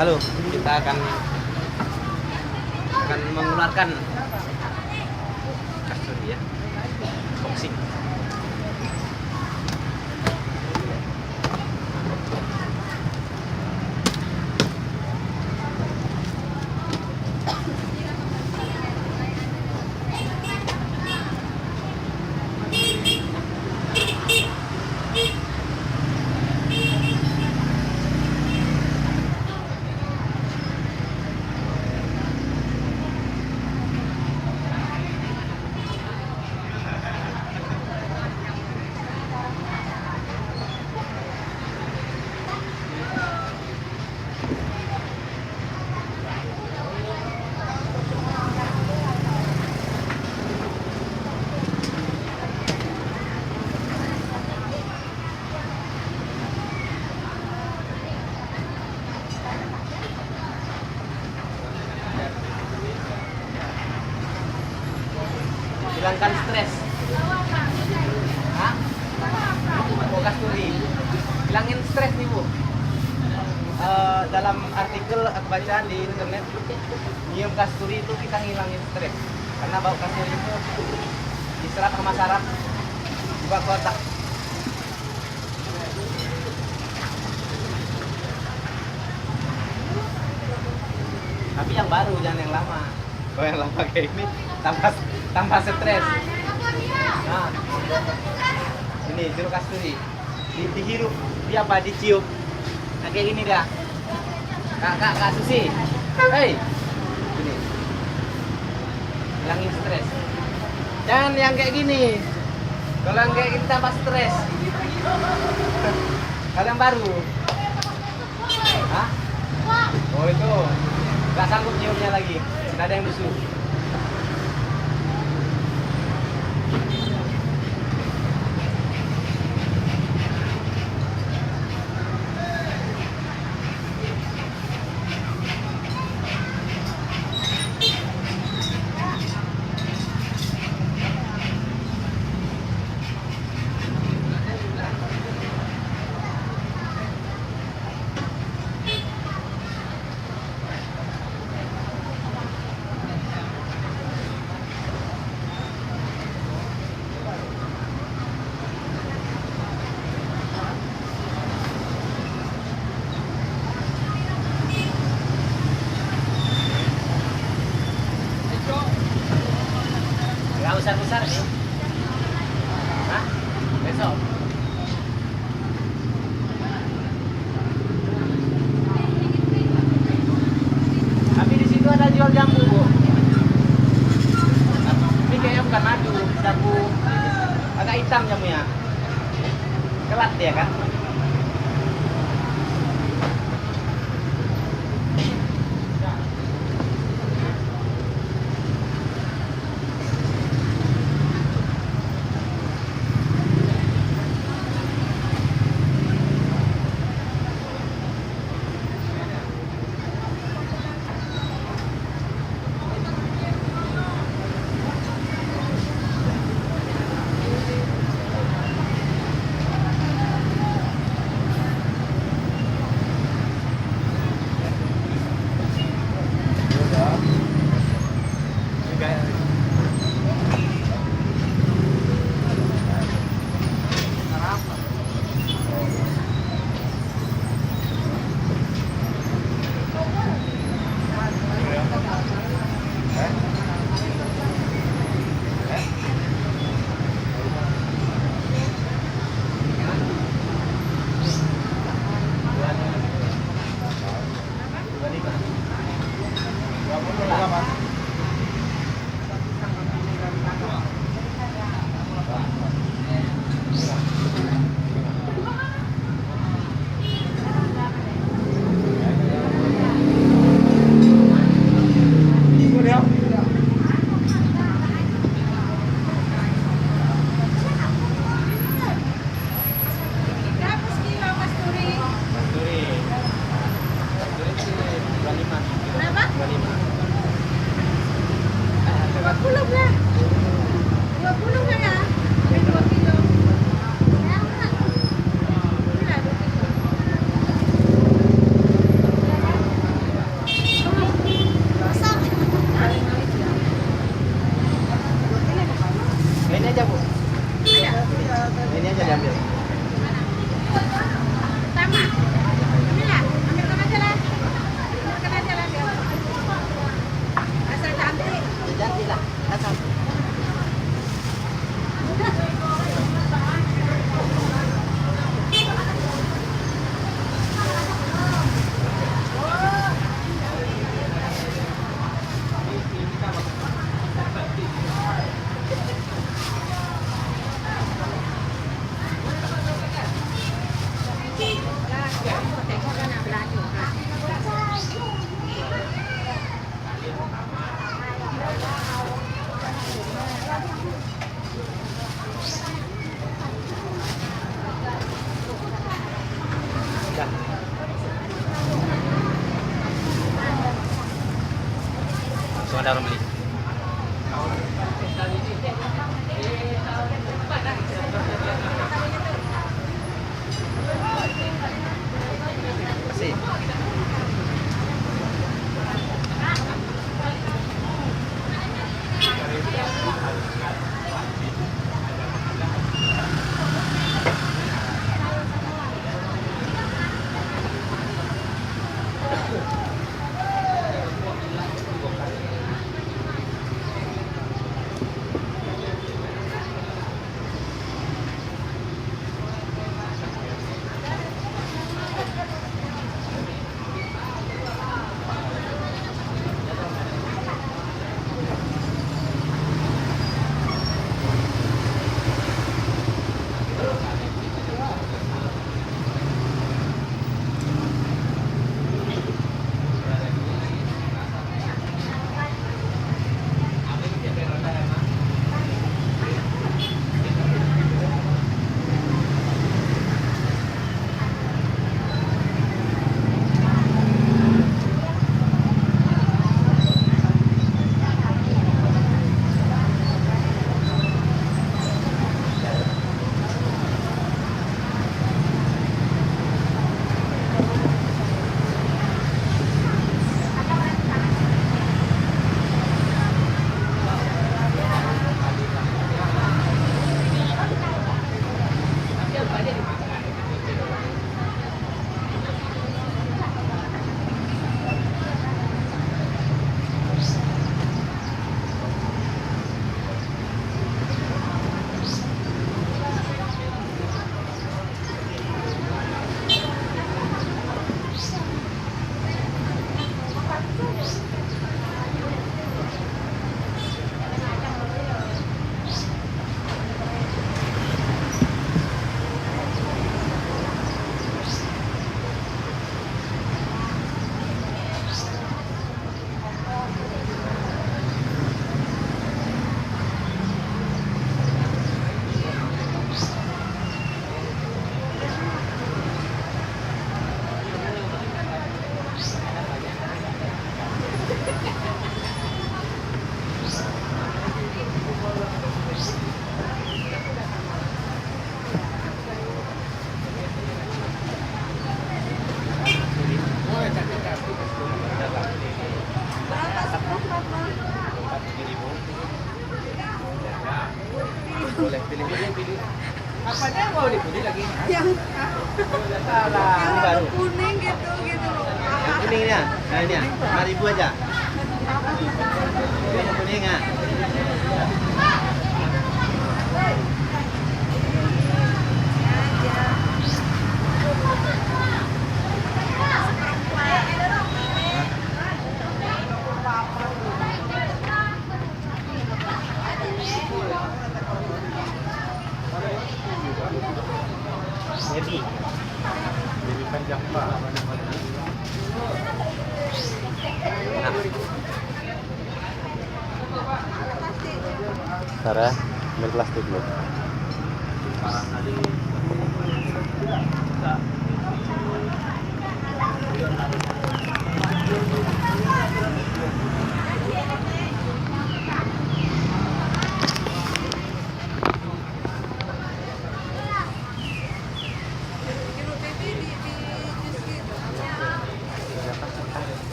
Halo, kita akan mengeluarkan kasur ya, boxing. Hilangkan stres. Hah? Oh, kasturi. Hilangin stres nih, Bu. Dalam artikel aku baca di internet, nyium kasturi itu kita ngilangin stres. Karena bau kasturi itu diserap sama saraf juga ke otak. Tapi yang baru, jangan yang lama. Kalau yang lama kayak ini tambah stres. Nah, ini jeruk kasturi dihirup, dia apa, dicium. Nah, kayak gini dah. Kak Susi, hei, gini, hilangin stres. Jangan yang kayak gini. Kalau yang kayak gini tambah stres. Kalau yang baru, hah? Oh itu, nggak sanggup nyiumnya lagi. Nggak ada yang bisu. Besar-besar nih. Hah? Besok. Tapi di situ ada jual jambu, Bu. Ini kayaknya bukan madu, jambu agak hitam jamunya. Kelat dia kan? Langsung ada orang beli. Kasih. Boleh pilih. Apanya mau dipilih lagi? Yang Salah. Ini baru. kuning gitu loh. Yang kuningnya, nah ini ya, 5.000 aja. Ini yang kuning ya. Jadi panjang pak. Sarah, ambil plastik dulu.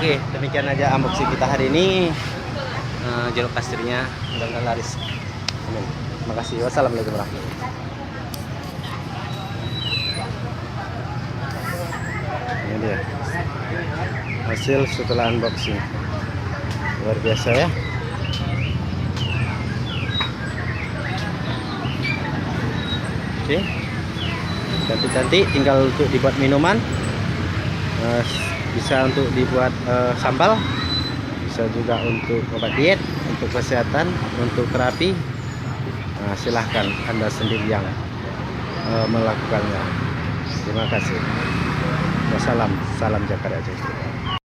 Oke, demikian aja unboxing kita hari ini. Jeruk pasirnya mudah-mudahan laris. Amin. Terima kasih. Wassalamualaikum warahmatullahi wabarakatuh. Ini dia hasil setelah unboxing. Luar biasa ya. Oke, cantik-cantik, tinggal untuk dibuat minuman, bisa untuk dibuat sambal, bisa juga untuk obat diet, untuk kesehatan, untuk terapi. Silahkan Anda sendiri yang melakukannya. Terima kasih. Wassalam, salam Jakarta.